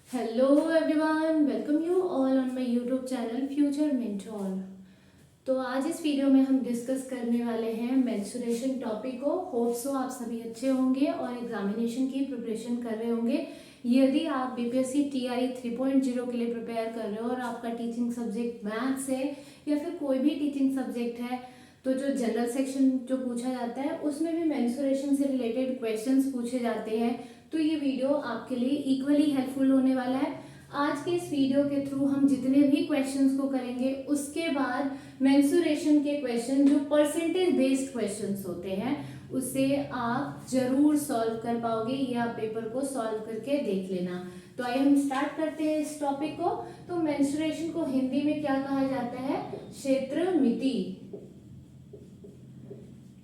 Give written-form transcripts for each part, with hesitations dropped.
Hello everyone, welcome you all on my YouTube channel future mentor. तो आज इस video में हम डिस्कस करने वाले हैं मेंस्ट्रुएशन टॉपिक को। होप सो आप सभी अच्छे होंगे और एग्जामिनेशन की प्रिपरेशन कर रहे होंगे। यदि आप बीपीएससी टीआरई 3.0 के लिए प्रिपेयर कर रहे हो और आपका टीचिंग सब्जेक्ट मैथ्स है या फिर कोई भी टीचिंग सब्जेक्ट है, तो जो जनरल सेक्शन जो पूछा जाता है उसमें भी मेंस्ट्रुएशन से रिलेटेड क्वेश्चंस पूछे जाते हैं, तो ये वीडियो आपके लिए इक्वली हेल्पफुल होने वाला है। आज के इस वीडियो के थ्रू हम जितने भी क्वेश्चंस को करेंगे उसके बाद मेंस्ट्रुएशन के क्वेश्चन जो परसेंटेज बेस्ड क्वेश्चंस होते हैं उसे आप जरूर सॉल्व कर पाओगे, या आप पेपर को सॉल्व करके देख लेना। तो आइए हम स्टार्ट करते हैं इस टॉपिक को। तो मेंस्ट्रुएशन को हिंदी में क्या कहा जाता है? क्षेत्र मिति।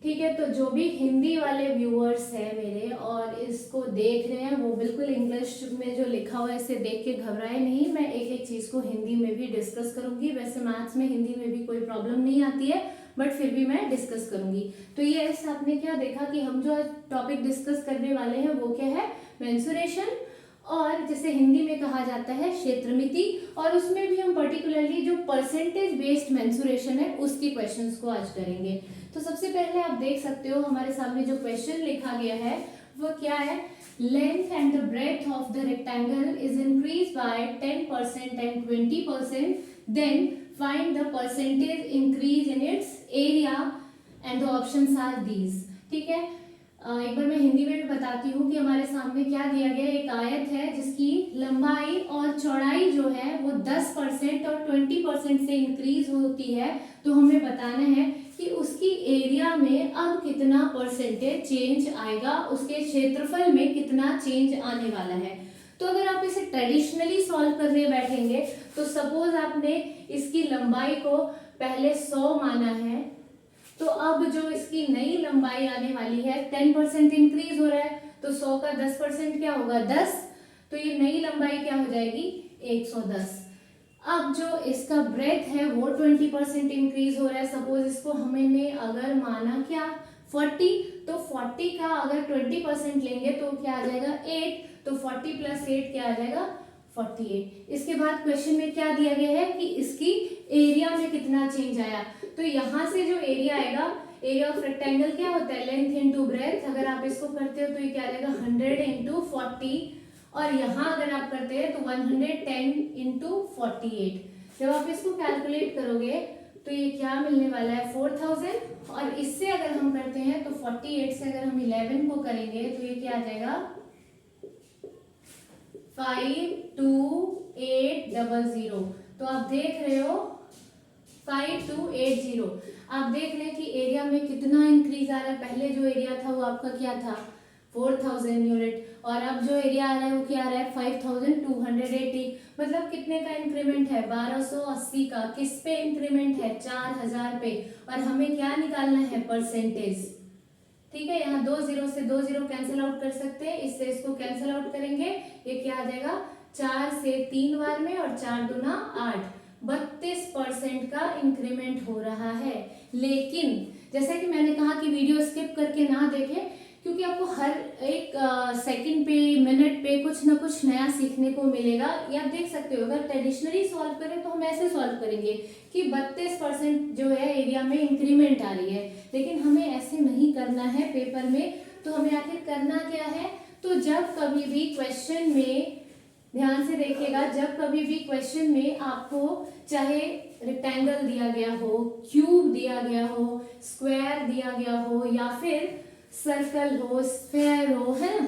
ठीक है, तो जो भी हिंदी वाले व्यूअर्स हैं मेरे और इसको देख रहे हैं वो बिल्कुल इंग्लिश में जो लिखा हुआ है इसे देख के घबराए नहीं। मैं एक एक चीज को हिंदी में भी डिस्कस करूंगी। वैसे मैथ्स में हिंदी में भी कोई प्रॉब्लम नहीं आती है, बट फिर भी मैं डिस्कस करूंगी। तो ये ऐसे आपने क्या देखा कि हम जो टॉपिक डिस्कस करने वाले हैं वो क्या है? मेंस्ट्रुएशन, और जिसे हिंदी में कहा जाता है क्षेत्रमिति। और उसमें भी हम पर्टिकुलरली जो परसेंटेज बेस्ड मेंस्ट्रुएशन है उसकी क्वेश्चंस को आज करेंगे। तो सबसे पहले आप देख सकते हो हमारे सामने जो क्वेश्चन लिखा गया है वो क्या है? Length and the breadth of the rectangle is increase by 10% and 20%, then find the percentage increase in its area and the options are these. ठीक है, एक बार मैं हिंदी में भी बताती हूँ कि हमारे सामने क्या दिया गया। एक आयत है जिसकी लंबाई और चौड़ाई जो है वो 10% और 20% से इंक्रीज होती है। तो हमें बताना है कि उसकी एरिया में अब कितना परसेंटेज चेंज आएगा, उसके क्षेत्रफल में कितना चेंज आने वाला है। तो अगर आप इसे ट्रेडिशनली सॉल्व करने बैठेंगे तो सपोज आपने इसकी लंबाई को पहले 100 माना है, तो अब जो इसकी नई लंबाई आने वाली है 10% इंक्रीज हो रहा है, तो 100 का 10% क्या होगा? 10। तो ये नई लंबाई क्या हो जाएगी? 110। अब जो इसका ब्रेथ है वो 20% इंक्रीज हो रहा है। सपोज इसको हमने अगर माना क्या 40, तो 40 का अगर 20% लेंगे तो क्या आ जाएगा? 8। तो 40 + 8 क्या आ जाएगा? 48। इसके बाद क्वेश्चन में क्या दिया गया है कि इसकी एरिया में कितना चेंज आया। तो यहाँ से जो एरिया आएगा, एरिया ऑफ रेक्टेंगल क्या होता है? Length into breadth. अगर आप इसको करते हो तो ये क्या आ जाएगा? 100 × 40। और यहाँ अगर आप करते हैं तो 110 × 48। जब आप इसको कैलकुलेट करोगे तो ये क्या मिलने वाला है? 4000। और इससे अगर हम करते हैं तो 48 से अगर हम 11 को करेंगे तो ये क्या आ जाएगा? 5280। तो आप देख रहे हो 5280। आप देख रहे हैं कि एरिया में कितना इंक्रीज आ रहा है। पहले जो एरिया था वो आपका क्या था? 4000 यूनिट, और अब जो एरिया आ रहा है वो क्या आ रहा है? 5280। मतलब कितने का इंक्रीमेंट है? 1280 का। किस पे इंक्रीमेंट है? 4000 पे। और हमें क्या निकालना है? परसेंटेज। ठीक है, यहाँ 2 0 से 2 0 कैंसिल आउट कर सकते हैं, इससे इसको कैंसिल आउट करेंगे। ये क्या आ जाएगा? 4 से 3 बार में और 4 दूना 8। 32% का इंक्रीमेंट हो रहा है। लेकिन जैसा कि मैंने कहा कि वीडियो स्किप करके ना देखें, क्योंकि आपको हर एक सेकंड पे मिनट पे कुछ ना कुछ नया सीखने को मिलेगा। ये आप देख सकते हो, अगर ट्रेडिशनली सॉल्व करें तो हम ऐसे सॉल्व करेंगे कि 32% जो है एरिया में इंक्रीमेंट आ रही है, लेकिन हमें ऐसे नहीं करना है पेपर में। तो हमें आखिर करना क्या है? तो जब कभी भी क्वेश्चन में, ध्यान से देखिएगा, जब कभी भी क्वेश्चन में आपको चाहे रेक्टेंगल दिया गया हो, क्यूब दिया गया हो, स्क्वायर दिया गया हो, या फिर सर्कल हो, स्फेयर हो, है ना,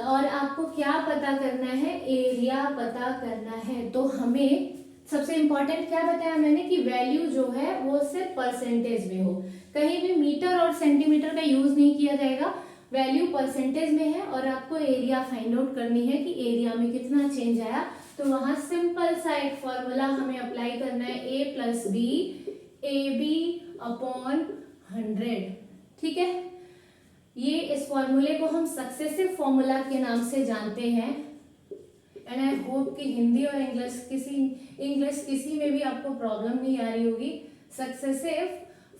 और आपको क्या पता करना है? एरिया पता करना है। तो हमें सबसे इंपॉर्टेंट क्या बताया मैंने कि वैल्यू जो है वो सिर्फ परसेंटेज में हो। कहीं भी मीटर और सेंटीमीटर का यूज नहीं किया जाएगा, वैल्यू परसेंटेज में है। और आपको एरिया फाइंड आउट करनी है कि एरिया में कितना चेंज आया। तो वहां सिंपल सा एक फॉर्मूला हमें अप्लाई करना है, a + b AB/100। ठीक है, ये इस फॉर्मूले को हम सक्सेसिव फॉर्मूला के नाम से जानते हैं। एंड आई होप कि हिंदी और इंग्लिश किसी में भी आपको प्रॉब्लम नहीं आ रही होगी। सक्सेसिव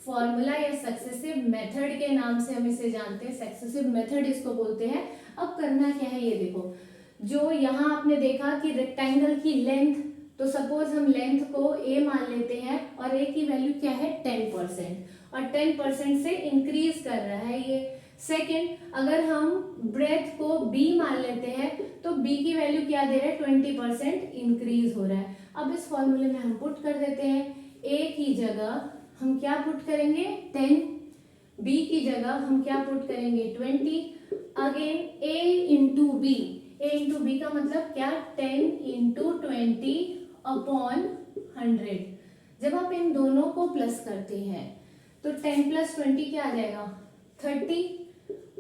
फॉर्मूला या सक्सेसिव मेथड के नाम से हम इसे जानते हैं। सक्सेसिव मेथड इसको बोलते हैं। अब करना क्या है ये देखो, जो यहाँ आपने देखा कि रेक्टेंगल की लेंथ, तो सपोज हम लेंथ को a मान लेते हैं और a की वैल्यू क्या है 10%, और 10% से इंक्रीज कर रहा है ये। सेकेंड, अगर हम ब्रेथ को b मान लेते हैं तो b की वैल्यू क्या दे रहा है 20% इंक्रीज हो रहा है। अब इस फॉर्मूले में हम पुट कर देते हैं, a की जगह हम क्या पुट करेंगे 10, b की जगह हम क्या पुट करेंगे 20, again a into B, a into B का मतलब क्या 10 इंटू 20 अपॉन 100। जब आप इन दोनों को प्लस करते हैं तो 10 प्लस 20 क्या आ जाएगा 30,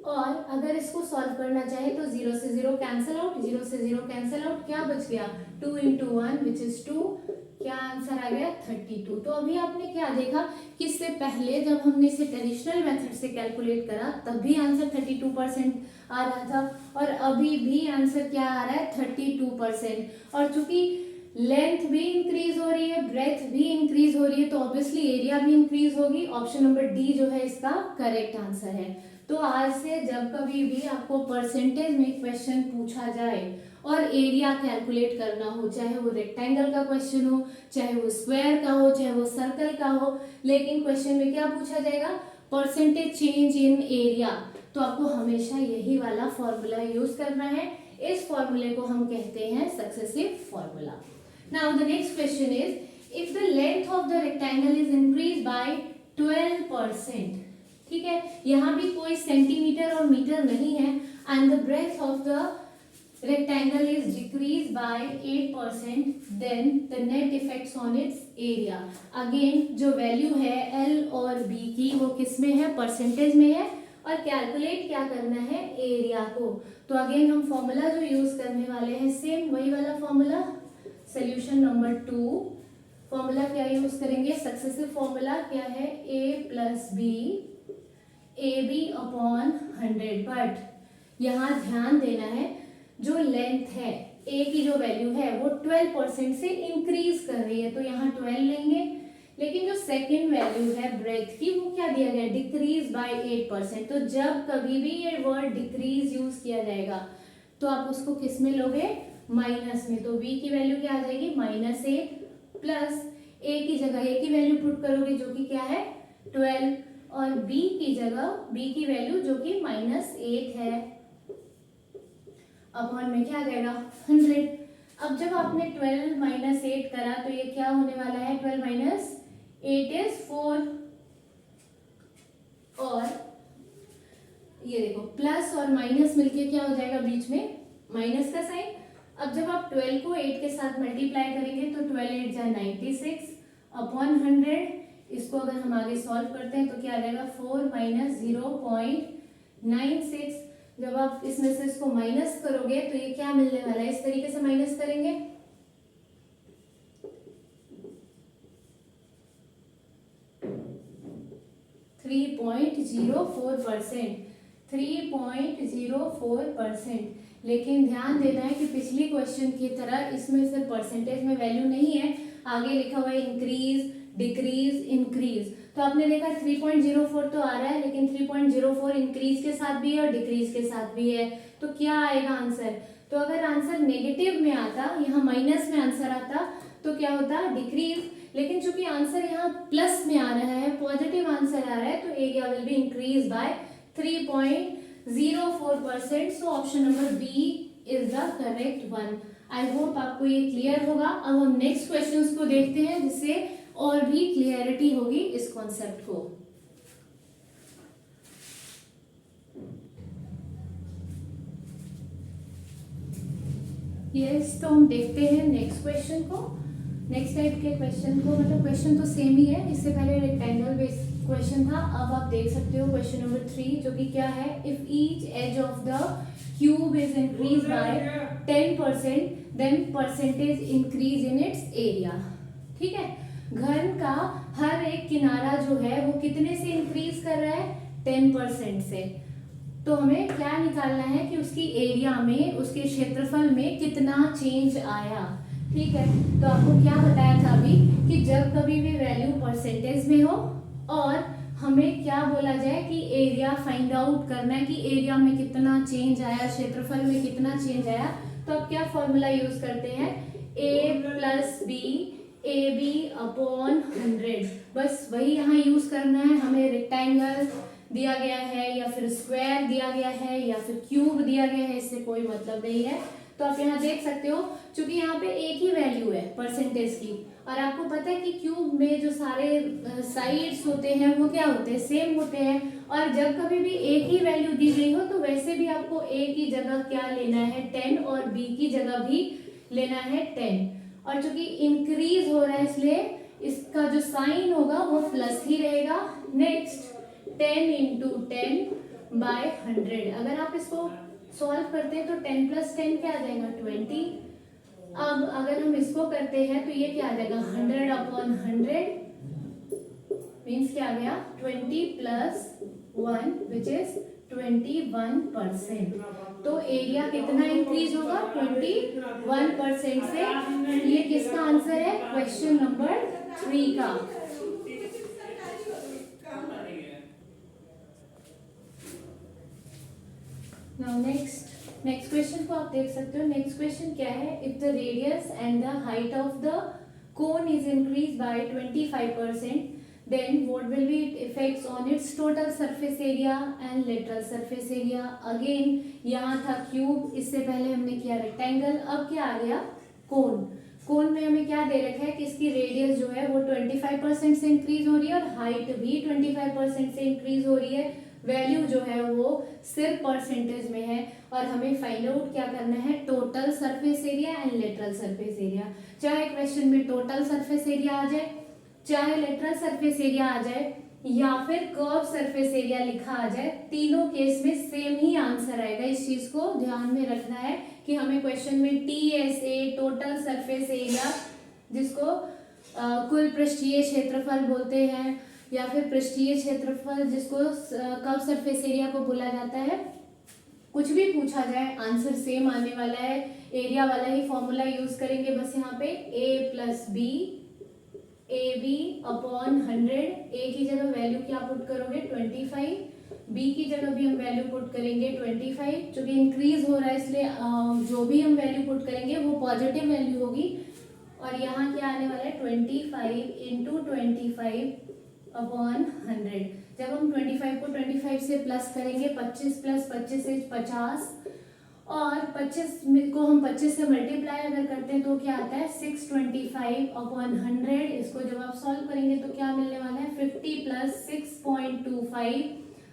और अगर इसको सॉल्व करना चाहे तो 0 से 0 कैंसिल आउट, 0 से 0 कैंसिल आउट, क्या बच गया 2 इंटू 1 विच इज 2, क्या आंसर आ गया 32। तो अभी आपने क्या देखा कि इससे पहले जब हमने इसे ट्रेडिशनल मेथड से कैलकुलेट करा तब भी आंसर 32% आ रहा था, और अभी भी आंसर क्या आ रहा है 32%। और चूंकि लेंथ भी इंक्रीज हो रही है, ब्रेथ भी इंक्रीज हो रही है, तो ऑब्वियसली एरिया भी इंक्रीज होगी। ऑप्शन नंबर डी जो है इसका करेक्ट आंसर है। तो आज से जब कभी भी आपको परसेंटेज में क्वेश्चन पूछा जाए और एरिया कैलकुलेट करना हो, चाहे वो रेक्टेंगल का क्वेश्चन हो, चाहे वो स्क्वायर का हो, चाहे वो सर्कल का हो, लेकिन क्वेश्चन में क्या पूछा जाएगा परसेंटेज चेंज इन एरिया, तो आपको हमेशा यही वाला फॉर्मूला यूज करना है। इस फॉर्मूले को हम कहते हैं successive formula. Now the next question is, if the length of the rectangle is increase bye 12%, ठीक है, यहाँ भी कोई सेंटीमीटर और मीटर नहीं है, and the breadth of the rectangle is decreased by 8%, then the net effects on its area। Again जो value है L और B की वो किस में है परसेंटेज में है, और कैलकुलेट क्या करना है एरिया को। तो अगेन हम फॉर्मूला जो यूज करने वाले हैं सेम वही वाला फॉर्मूला, सोल्यूशन नंबर 2। फॉर्मूला क्या यूज करेंगे, सक्सेसिव फॉर्मूला क्या है a plus B AB upon 100। But यहाँ ध्यान देना है जो लेंथ है a की जो वैल्यू है वो 12% से इंक्रीज कर रही है, तो यहाँ 12 लेंगे, लेकिन जो सेकंड वैल्यू है ब्रेथ की वो क्या दिया गया डिक्रीज बाय 8%। तो जब कभी भी ये वर्ड डिक्रीज यूज किया जाएगा तो आप उसको किस में लोगे माइनस में, तो b की वैल्यू क्या आ जाएगी -8 प्लस a की जगह a की वैल्यू पुट करोगे जो कि क्या है 12, और b की जगह b की वैल्यू जो कि -8 है, अपॉन में क्या आ जाएगा 100। अब जब आपने 12 माइनस 8 करा तो ये क्या होने वाला है 12 माइनस 8 इज 4, और ये देखो प्लस और माइनस मिलके क्या हो जाएगा बीच में माइनस का साइन। अब जब आप 12 को 8 के साथ मल्टीप्लाई करेंगे तो 12 8 जा 96 अपॉन 100। इसको अगर हम आगे सॉल्व करते हैं तो क्या आ जाएगा 4 माइनस 0.96। जब आप इसमें से इसको माइनस करोगे तो ये क्या मिलने वाला है, इस तरीके से माइनस करेंगे, %3.04%। लेकिन ध्यान देना है कि पिछली क्वेश्चन की तरह इसमें सिर्फ परसेंटेज में वैल्यू नहीं है, आगे लिखा हुआ है इंक्रीज डिक्रीज इंक्रीज। तो आपने देखा 3.04 तो आ रहा है, लेकिन 3.04 इंक्रीज के साथ भी है और डिक्रीज के साथ भी है, तो क्या आएगा आंसर। तो अगर आंसर नेगेटिव में आता, यहाँ माइनस में आंसर आता तो क्या होता डिक्रीज, लेकिन चूंकि आंसर यहाँ प्लस में आ रहा है, पॉजिटिव आंसर आ रहा है, तो area will be increase by 3.04%। So option number B is the correct one. I hope आपको ये क्लियर होगा। अब हम नेक्स्ट क्वेश्चंस को देखते हैं जिससे और भी क्लियरिटी होगी इस कॉन्सेप्ट को। यस, तो हम देखते हैं नेक्स्ट क्वेश्चन को, नेक्स्ट टाइप के क्वेश्चन को। मतलब क्वेश्चन तो सेम ही है, इससे पहले रेक्टेंगल बेस्ड क्वेश्चन था, अब आप देख सकते हो क्वेश्चन नंबर 3 जो कि क्या है, if each edge of the cube is increase by 10% then percentage increase in its area. ठीक है, घन का हर एक किनारा जो है वो कितने से इंक्रीज कर रहा है 10% से, तो हमें क्या निकालना है कि उसकी एरिया में, उसके क्षेत्रफल में कितना चेंज आया। ठीक है, तो आपको क्या बताया था अभी कि जब कभी भी वैल्यू परसेंटेज में हो और हमें क्या बोला जाए कि एरिया फाइंड आउट करना है कि एरिया में कितना चेंज आया, क्षेत्रफल में कितना चेंज आया, तो अब क्या फॉर्मूला यूज करते हैं, a plus B A B upon 100, बस वही यहाँ यूज करना है। हमें रेक्टेंगल दिया गया है या फिर स्क्वायर दिया गया है या फिर क्यूब दिया गया है, इससे कोई मतलब नहीं है। तो आप यहाँ देख सकते हो, क्योंकि यहाँ पे एक ही वैल्यू है परसेंटेज की, और आपको पता है कि क्यूब में जो सारे साइड्स होते हैं वो क्या होते हैं, सेम होते हैं। और जब कभी भी एक ही वैल्यू दी गई हो तो वैसे भी आपको a की जगह क्या लेना है 10 और b की जगह भी लेना है 10। और चूंकि इंक्रीज हो रहा है इसलिए इसका जो साइन होगा वो प्लस ही रहेगा। नेक्स्ट 10 इंटू 10 बाय 100, अगर आप इसको सॉल्व करते हैं तो 10 प्लस 10 क्या आ जाएगा 20। अब अगर हम इसको करते हैं तो ये क्या आ जाएगा 100 अपॉन 100 मीन्स क्या आ गया 20 प्लस 1 विच इज 21%। तो एरिया कितना इंक्रीज होगा 21% से। ये किसका आंसर है, क्वेश्चन नंबर 3 का। नाउ नेक्स्ट क्वेश्चन को आप देख सकते हो। नेक्स्ट क्वेश्चन क्या है, if the radius and the height of the cone is increase bye 25%, then what will be its effects on its total surface area and lateral surface area। Again यहाँ था cube, इससे पहले हमने किया rectangle, अब क्या आ गया कोन। कोन में हमें क्या दे रखा है कि इसकी रेडियस जो है वो 25% से इंक्रीज हो रही है और हाइट भी 25% से इंक्रीज हो रही है। वैल्यू जो है वो सिर्फ परसेंटेज में है और हमें फाइंड आउट क्या करना है, total surface area and lateral surface area. चाहे क्वेश्चन में टोटल सरफेस एरिया आ जाए, चाहे लेटरल सरफेस एरिया आ जाए या फिर कर्व सरफेस एरिया लिखा आ जाए, तीनों केस में सेम ही आंसर आएगा। इस चीज को ध्यान में रखना है कि हमें क्वेश्चन में TSA टोटल सरफेस एरिया, जिसको कुल पृष्ठीय क्षेत्रफल बोलते हैं या फिर पृष्ठीय क्षेत्रफल जिसको कर्व सरफेस एरिया को बोला जाता है, कुछ भी पूछा जाए आंसर सेम आने वाला है। एरिया वाला ही फॉर्मूला यूज करेंगे, बस यहाँ पे a plus B A B upon 100। A की जगह वैल्यू क्या पुट करोगे 25, बी की जगह भी हम वैल्यू पुट करेंगे 25। चूंकि इंक्रीज हो रहा है इसलिए जो भी हम वैल्यू पुट करेंगे वो पॉजिटिव वैल्यू होगी। और यहाँ क्या आने वाला है 25 इंटू 25 अपॉन 100। जब हम 25 को 25 से प्लस करेंगे, 25 प्लस 25 से 50, और 25 को हम 25 से मल्टीप्लाई अगर करते हैं तो क्या आता है 625 अपॉन 100। इसको जब आप सॉल्व करेंगे तो क्या मिलने वाला है 50 प्लस 6.25,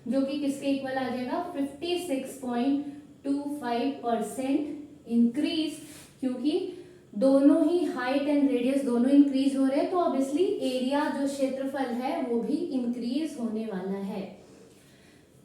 जो कि किसके इक्वल आ जाएगा 56.25% इंक्रीज, क्योंकि दोनों ही हाइट एंड रेडियस दोनों इंक्रीज हो रहे हैं तो ऑब्वियसली एरिया जो क्षेत्रफल है वो भी इंक्रीज होने वाला है।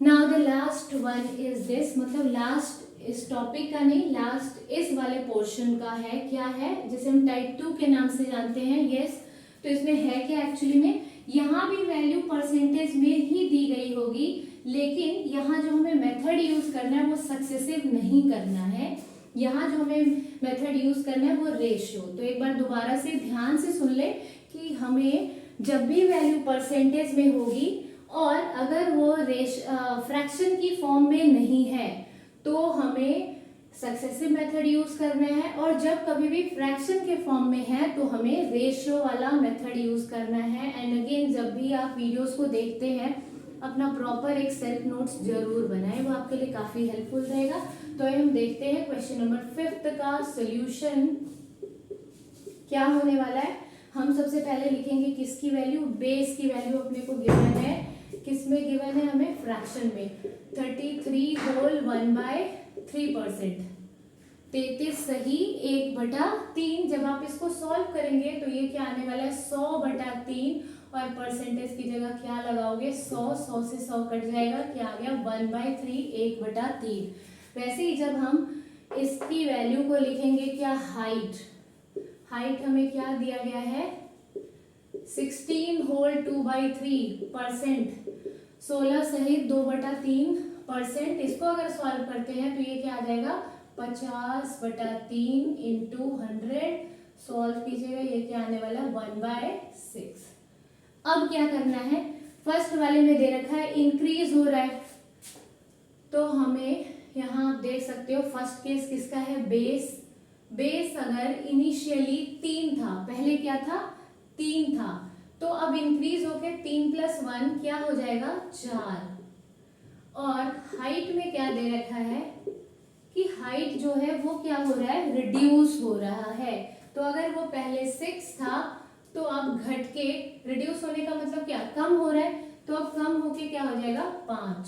Now the last one is this, मतलब लास्ट इस टॉपिक का नहीं, लास्ट इस वाले पोर्शन का है। क्या है, जिसे हम टाइप 2 के नाम से जानते हैं। यस, तो इसमें है क्या एक्चुअली में, यहाँ भी वैल्यू परसेंटेज में ही दी गई होगी, लेकिन यहाँ जो हमें मेथड यूज करना है वो सक्सेसिव नहीं करना है। यहाँ जो हमें मेथड यूज करना है वो रेशियो। तो एक बार दोबारा से ध्यान से सुन ले कि हमें जब भी वैल्यू परसेंटेज में होगी और अगर वो फ्रैक्शन की फॉर्म में नहीं है तो हमें सक्सेसिव मेथड यूज करना है, और जब कभी भी फ्रैक्शन के फॉर्म में है तो हमें रेशियो वाला मेथड यूज करना है। एंड अगेन जब भी आप वीडियोस को देखते हैं अपना प्रॉपर एक सेल्फ नोट्स जरूर बनाएं, वो आपके लिए काफी हेल्पफुल रहेगा। तो हम देखते हैं क्वेश्चन नंबर 5 का सॉल्यूशन क्या होने वाला है। हम सबसे पहले लिखेंगे किसकी वैल्यू, बेस की वैल्यू अपने को गिवन है, किसमें गिवन है हमें, फ्रैक्शन में 33 होल 1/3%, 33 सही 1/3। जब आप इसको सॉल्व करेंगे तो ये क्या आने वाला है 100/3, और परसेंटेज की जगह क्या लगाओगे 100 से 100 कट जाएगा, क्या आ गया 1/3 1/3। वैसे ही जब हम इसकी वैल्यू को लिखेंगे क्या, हाइट हमें क्या दिया गया है 16 होल 2/3%, 16 सहित 2/3%। इसको अगर सॉल्व करते हैं तो ये क्या आ जाएगा 50/3 इंटू 100। सॉल्व कीजिएगा, ये क्या आने वाला 1/6। अब क्या करना है, फर्स्ट वाले में दे रखा है इंक्रीज हो रहा है, तो हमें यहाँ आप देख सकते हो फर्स्ट केस किसका है, बेस। बेस अगर इनिशियली 3 था, पहले क्या था 3 था, तो अब इंक्रीज होके 3 + 1 क्या हो जाएगा 4। और हाइट में क्या दे रखा है कि हाइट जो है वो क्या हो रहा है, रिड्यूस हो रहा है। तो अगर वो पहले 6 था तो अब घट के, रिड्यूस होने का मतलब क्या, कम हो रहा है, तो अब कम होके क्या हो जाएगा 5।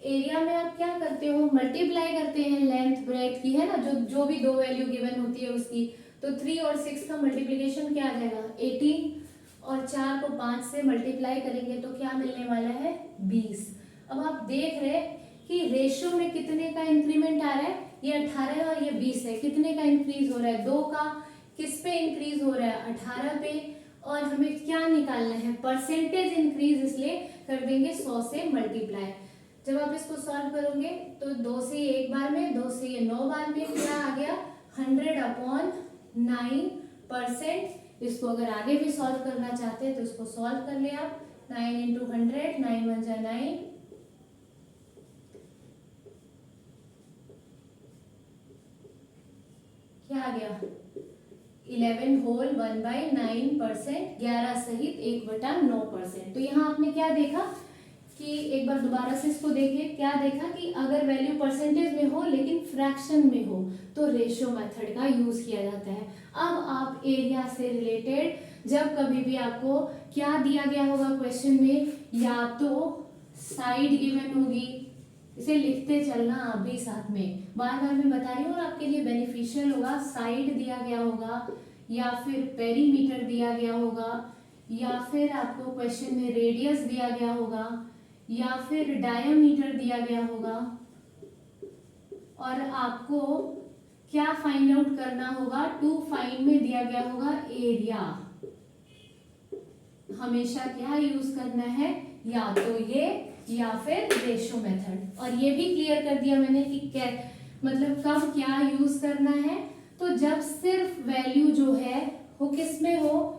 एरिया में आप क्या करते हो, मल्टीप्लाई करते हैं लेंथ ब्रेथ की, है ना, जो भी दो वैल्यू गिवन होती है उसकी। तो 3 और 6 का मल्टीप्लीकेशन क्या आ जाएगा 18, और 4 को 5 से मल्टीप्लाई करेंगे तो क्या मिलने वाला है 20। अब आप देख रहे हैं कि रेशो में कितने का इंक्रीमेंट आ रहा है, ये 18 है और ये 20 है, कितने का इंक्रीज हो रहा है 2 का। किस पे इंक्रीज हो रहा है 18 पे, और हमें क्या निकालना है परसेंटेज इंक्रीज, इसलिए कर देंगे 100 से मल्टीप्लाई। जब आप इसको सॉल्व करोगे तो 2 से ये 1 बार में, 2 से ये 9 बार में, क्या आ गया 100/9%। इसको अगर आगे भी सॉल्व करना चाहते हैं तो इसको सॉल्व कर ले आप, 9 × 100, 9 × 1 = 9, क्या आ गया 11 होल 1/9%, 11 सहित 1/9%। तो यहाँ आपने क्या देखा कि एक बार दोबारा से इसको देखिए, क्या देखा कि अगर वैल्यू परसेंटेज में हो लेकिन फ्रैक्शन में हो तो रेशियो मेथड का यूज किया जाता है। अब आप एरिया से रिलेटेड जब कभी भी आपको क्या दिया गया होगा क्वेश्चन में, या तो साइड गिवन होगी, इसे लिखते चलना आप भी साथ में, बार बार मैं बता रही हूँ और आपके लिए बेनिफिशियल होगा। साइड दिया गया होगा, या फिर पेरीमीटर दिया गया होगा, या फिर आपको क्वेश्चन में रेडियस दिया गया होगा, या फिर डायमीटर दिया गया होगा, और आपको क्या फाइंड आउट करना होगा, टू फाइंड में दिया गया होगा एरिया। हमेशा क्या यूज करना है, या तो ये या फिर रेशो मेथड। और ये भी क्लियर कर दिया मैंने कि मतलब कब क्या यूज करना है, तो जब सिर्फ वैल्यू जो है वो किस में हो,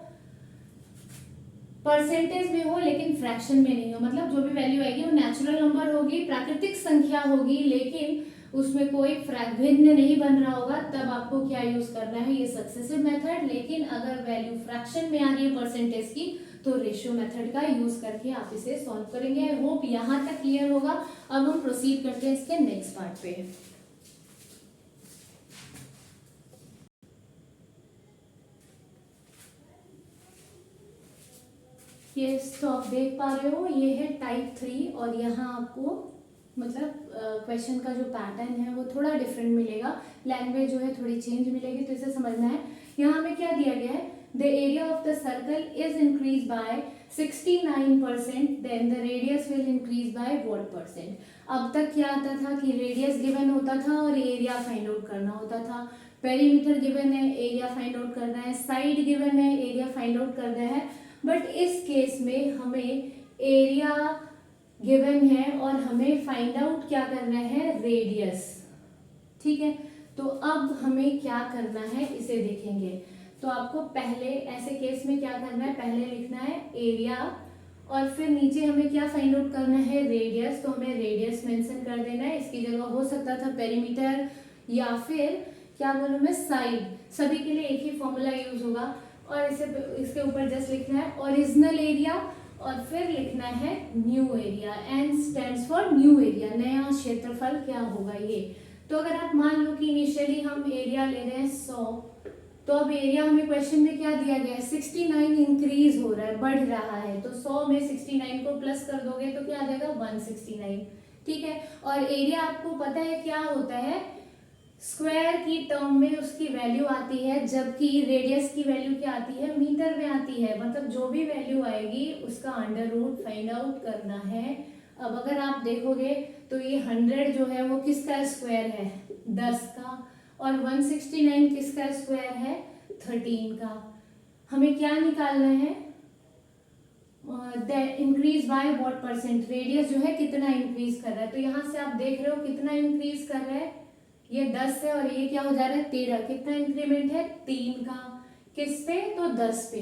परसेंटेज में हो लेकिन फ्रैक्शन में नहीं हो। मतलब जो भी वैल्यू आएगी वो नेचुरल नंबर होगी, प्राकृतिक संख्या होगी, लेकिन उसमें कोई भिन्न नहीं बन रहा होगा, तब आपको क्या यूज करना है, ये सक्सेसिव मेथड। लेकिन अगर वैल्यू फ्रैक्शन में आ रही है परसेंटेज की तो रेशियो मेथड का यूज करके आप इसे सॉल्व करेंगे। आई होप यहाँ तक क्लियर होगा। अब हम प्रोसीड करते हैं इसके नेक्स्ट पार्ट पे। ये तो आप देख पा रहे हो, ये है टाइप 3, और यहाँ आपको मतलब क्वेश्चन का जो पैटर्न है वो थोड़ा डिफरेंट मिलेगा, लैंग्वेज जो है थोड़ी चेंज मिलेगी, तो इसे समझना है। यहाँ हमें क्या दिया गया है, the area of the circle is increase by 69%, then the radius will increase by what percent. अब तक क्या आता था कि रेडियस गिवन होता था और एरिया फाइंड आउट करना होता था, पेरीमीटर गिवन है, एरिया फाइंड आउट करना है, साइड गिवन है, एरिया फाइंड आउट करना है। बट इस केस में हमें एरिया गिवन है और हमें फाइंड आउट क्या करना है, रेडियस। ठीक है, तो अब हमें क्या करना है इसे देखेंगे। तो आपको पहले ऐसे केस में क्या करना है, पहले लिखना है एरिया, और फिर नीचे हमें क्या फाइंड आउट करना है, रेडियस। तो हमें रेडियस मेंशन कर देना है, इसकी जगह हो सकता था पेरीमीटर या फिर क्या बोलूं मैं, साइड। सभी के लिए एक ही फॉर्मूला यूज होगा, और इसे इसके ऊपर जस्ट लिखना है ओरिजिनल एरिया, और फिर लिखना है new area. N stands for new area, नया क्षेत्रफल क्या होगा ये। तो अगर आप मान लो कि इनिशियली हम एरिया ले रहे हैं 100, तो अब एरिया हमें क्वेश्चन में क्या दिया गया है, 69 इंक्रीज हो रहा है, बढ़ रहा है, तो 100 में 69 को प्लस कर दोगे तो क्या आ जाएगा 169। ठीक है, और एरिया आपको पता है क्या होता है, स्क्वायर की टर्म में उसकी वैल्यू आती है, जबकि रेडियस की वैल्यू क्या आती है, मीटर में आती है। मतलब जो भी वैल्यू आएगी उसका अंडर रूट फाइंड आउट करना है। अब अगर आप देखोगे तो ये 100 जो है वो किसका स्क्वायर है, 10 का, और 169 किसका स्क्वायर है, 13 का। हमें क्या निकालना है, increase by what percent, radius जो है कितना इंक्रीज कर रहा है। तो यहाँ से आप देख रहे हो कितना इंक्रीज कर रहा है, ये 10 है और ये क्या हो जा रहा है 13, कितना इंक्रीमेंट है 3 का। किस पे, तो 10 पे,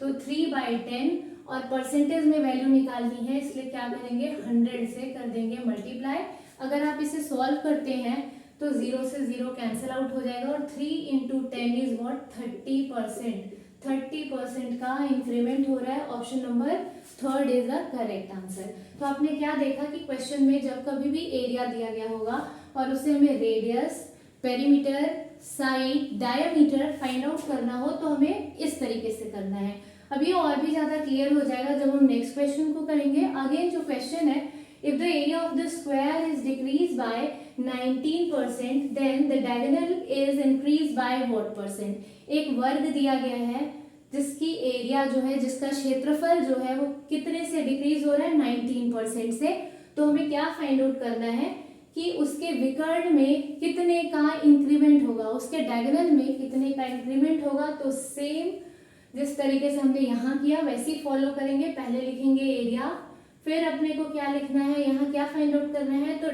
तो 3/10, और परसेंटेज में वैल्यू निकालनी है, इसलिए क्या करेंगे 100 से कर देंगे मल्टीप्लाई। अगर आप इसे सॉल्व करते हैं तो 0 से 0 कैंसिल आउट हो जाएगा और 3 इंटू 10 इज वॉट 30%। 30% का इंक्रीमेंट हो रहा है। Option number third is the correct answer. तो आपने क्या देखा कि क्वेश्चन में जब कभी भी एरिया दिया गया होगा और उसे हमें radius, perimeter, side, diameter find out करना हो तो हमें इस तरीके से करना है। अब ये और भी ज्यादा क्लियर हो जाएगा जब हम नेक्स्ट क्वेश्चन को करेंगे। अगेन जो क्वेश्चन है, if the area of the square is decrease by 19% then the diagonal is increase by what percent. एक वर्ग दिया गया है जिसकी एरिया जो है, जिसका क्षेत्रफल जो है वो कितने से डिक्रीज हो रहा है, 19% से। तो हमें क्या फाइंड आउट करना है कि उसके विकर्ण में कितने का इंक्रीमेंट होगा, उसके डायगोनल में कितने का इंक्रीमेंट होगा। तो सेम जिस तरीके से हमने यहाँ किया वैसे ही फॉलो करेंगे। पहले लिखेंगे एरिया, फिर अपने को क्या लिखना है, यहाँ क्या फाइंड आउट करना है, तो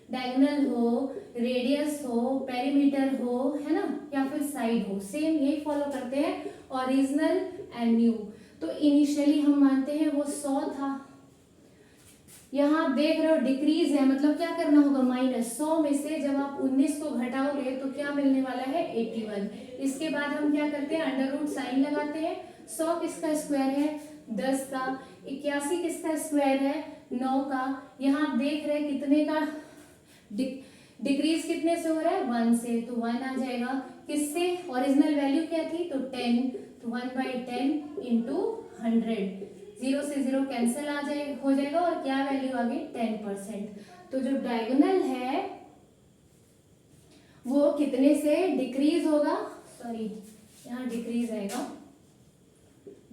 डायगोनल हो, रेडियस हो, पेरीमीटर हो, है ना, या फिर साइड हो। सेम यही फॉलो करते हैं, ओरिजिनल एंड न्यू। तो इनिशियली हम मानते हैं वो 100 था, यहाँ आप देख रहे हो डिक्रीज है, मतलब क्या करना होगा, माइनस। 100 में से जब आप 19 को घटाओगे तो क्या मिलने वाला है, 81। इसके बाद हम क्या करते हैं, अंडर रूट साइन लगाते हैं। 100 किसका स्क्वायर है, 10 का। 81 किसका स्क्वायर है, 9 का। यहाँ आप देख रहे हैं कितने का डिक्रीज कितने से हो रहा है, 1 से, तो 1 आ जाएगा। किससे, ओरिजिनल वैल्यू क्या थी, तो 10, तो 1/10 इंटू 100। 0 से 0 कैंसिल हो जाएगा और क्या वैल्यू आ गई, 10%। तो जो डायगोनल है वो कितने से डिक्रीज होगा, सॉरी यहाँ डिक्रीज आएगा,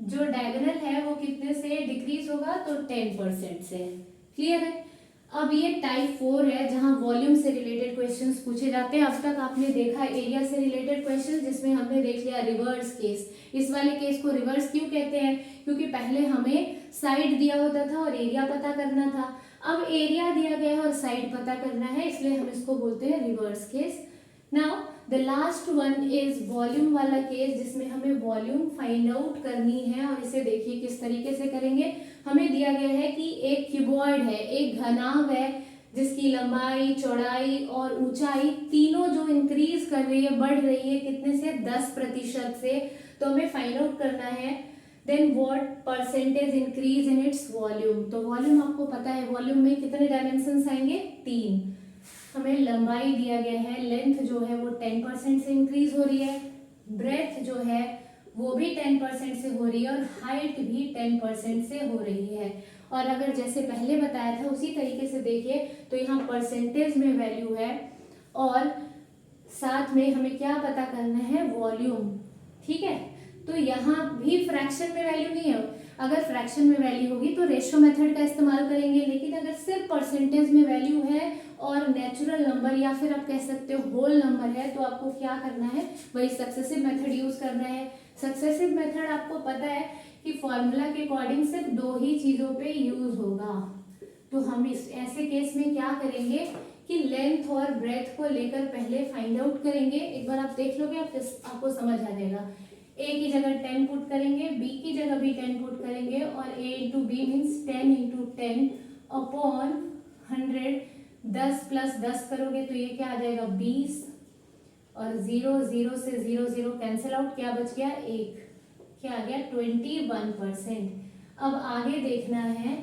जो डायगोनल है वो कितने से डिक्रीज होगा, तो 10% से। क्लियर है। अब ये टाइप 4 है जहां वॉल्यूम से रिलेटेड क्वेश्चंस पूछे जाते हैं। अब तक आपने देखा एरिया से रिलेटेड क्वेश्चन, जिसमें हमने देख लिया रिवर्स केस। इस वाले केस को रिवर्स क्यों कहते हैं, क्योंकि पहले हमें साइड दिया होता था और एरिया पता करना था। अब एरिया दिया गया है और साइड पता करना है, इसलिए हम इसको बोलते हैं reverse case. Now the last one is volume वाला केस, जिसमें हमें वॉल्यूम फाइंड आउट करनी है। और इसे देखिए किस तरीके से करेंगे। हमें दिया गया है कि एक क्यूबॉइड है, एक घनाभ है, जिसकी लंबाई, चौड़ाई और ऊंचाई तीनों जो इंक्रीज कर रही है, बढ़ रही है, कितने से, 10% से। तो हमें फाइंड आउट करना है then what percentage increase in its volume. तो वॉल्यूम आपको पता है, वॉल्यूम में कितने डायमेंशंस आएंगे, 3। हमें लंबाई दिया गया है, लेंथ जो है वो 10% से इंक्रीज हो रही है, ब्रेथ जो है वो भी 10% से हो रही है और हाइट भी 10% से हो रही है। और अगर जैसे पहले बताया था उसी तरीके से देखिए तो यहाँ परसेंटेज में वैल्यू है और साथ में हमें क्या पता करना है, वॉल्यूम। ठीक है, तो यहाँ भी फ्रैक्शन में वैल्यू नहीं है। अगर फ्रैक्शन में वैल्यू होगी तो रेशियो मेथड का इस्तेमाल करेंगे, लेकिन अगर सिर्फ परसेंटेज में वैल्यू है और नेचुरल नंबर या फिर आप कह सकते हो होल नंबर है, तो आपको क्या करना है, वही सक्सेसिव मेथड यूज करना है। सक्सेसिव मेथड आपको पता है कि फॉर्मूला के अकॉर्डिंग सिर्फ 2 ही चीजों पे यूज होगा। तो हम इस ऐसे केस में क्या करेंगे कि लेंथ और ब्रेथ को लेकर पहले फाइंड आउट करेंगे। एक बार आप देख लोगे आपको समझ आ जाएगा। ए की जगह 10 पुट करेंगे, बी की जगह भी 10 पुट करेंगे और a into B means 10 into 10 upon 100। 10 plus 10 करोगे तो ये क्या आ जाएगा, 20 और 0 से 0 कैंसिल आउट, क्या बच गया, 1, क्या आ गया, 21%। अब आगे देखना है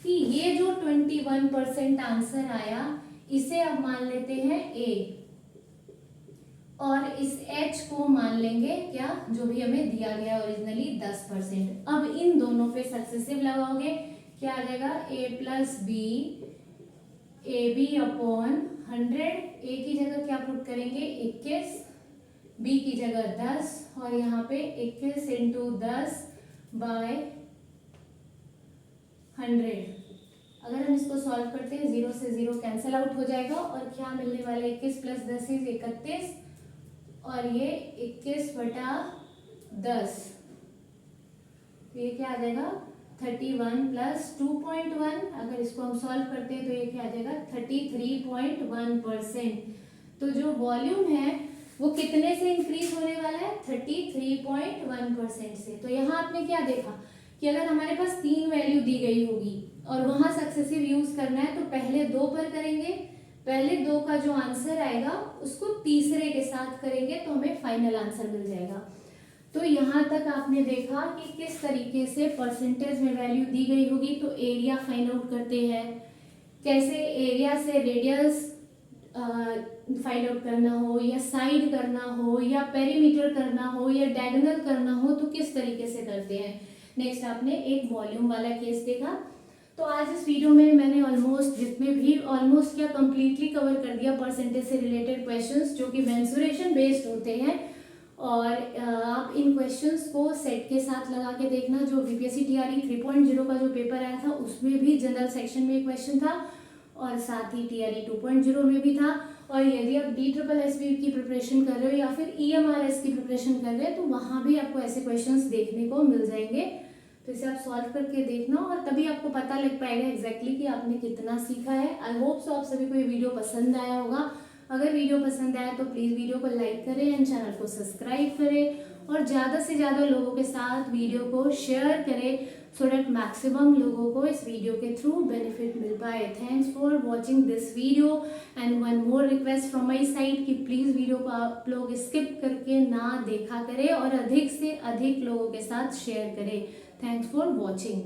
कि ये जो 21% आंसर आया इसे अब मान लेते हैं a और इस h को मान लेंगे क्या, जो भी हमें दिया गया ओरिजिनली 10%। अब इन दोनों पे सक्सेसिव लगाओगे, क्या आ जाएगा, a plus B, A B upon 100। A की जगह क्या पुट करेंगे, 21, बी की जगह 10 और यहाँ पे 21 इंटू 10 बाय 100। अगर हम इसको सॉल्व करते हैं 0 से 0 कैंसिल आउट हो जाएगा और क्या मिलने वाला है, 21 प्लस 10 इज 31 और ये 21/10, ये क्या आ जाएगा, 31 प्लस 2.1। अगर इसको हम सॉल्व करते हैं तो ये क्या आ जाएगा, 33.1%। तो जो वॉल्यूम है वो कितने से इंक्रीज होने वाला है, 33.1% से। तो यहाँ आपने क्या देखा कि अगर हमारे पास 3 वैल्यू दी गई होगी और वहां सक्सेसिव यूज करना है तो पहले 2 पर करेंगे, पहले 2 का जो आंसर आएगा उसको तीसरे के साथ करेंगे तो हमें फाइनल आंसर मिल जाएगा। तो यहाँ तक आपने देखा कि किस तरीके से परसेंटेज में वैल्यू दी गई होगी। तो एरिया फाइंड आउट करते हैं, कैसे एरिया से रेडियस फाइंड आउट करना हो, या साइड करना हो, या पेरीमीटर करना हो, या डायगोनल करना हो, तो किस तरीके से करते हैं। नेक्स्ट आपने एक वॉल्यूम वाला केस देखा। तो आज इस वीडियो में मैंने ऑलमोस्ट क्या कंप्लीटली कवर कर दिया परसेंटेज से रिलेटेड क्वेश्चंस जो कि मेंसुरेशन बेस्ड होते हैं। और आप इन क्वेश्चंस को सेट के साथ लगा के देखना। जो बीपीएससी टीआरई 3.0 का जो पेपर आया था उसमें भी जनरल सेक्शन में एक क्वेश्चन था, और साथ ही टीआरई 2.0 में भी था। और यदि आप DSSB की प्रिपरेशन कर रहे हो या फिर EMRS की प्रिपरेशन कर रहे हैं तो वहाँ भी आपको ऐसे क्वेश्चंस देखने को मिल जाएंगे। तो इसे आप सॉल्व करके देखना और तभी आपको पता लग पाएगा एग्जैक्टली कि आपने कितना सीखा है। आई होप सो आप सभी को ये वीडियो पसंद आया होगा। अगर वीडियो पसंद आया तो प्लीज़ वीडियो को लाइक करें एंड चैनल को सब्सक्राइब करें और ज़्यादा से ज़्यादा लोगों के साथ वीडियो को शेयर करें सो डेट मैक्सिमम लोगों को इस वीडियो के थ्रू बेनिफिट मिल पाए। Thanks for watching this video and one more request from my side कि प्लीज़ वीडियो को आप लोग स्किप करके ना देखा करें और अधिक से अधिक लोगों के साथ शेयर करें। Thanks for watching.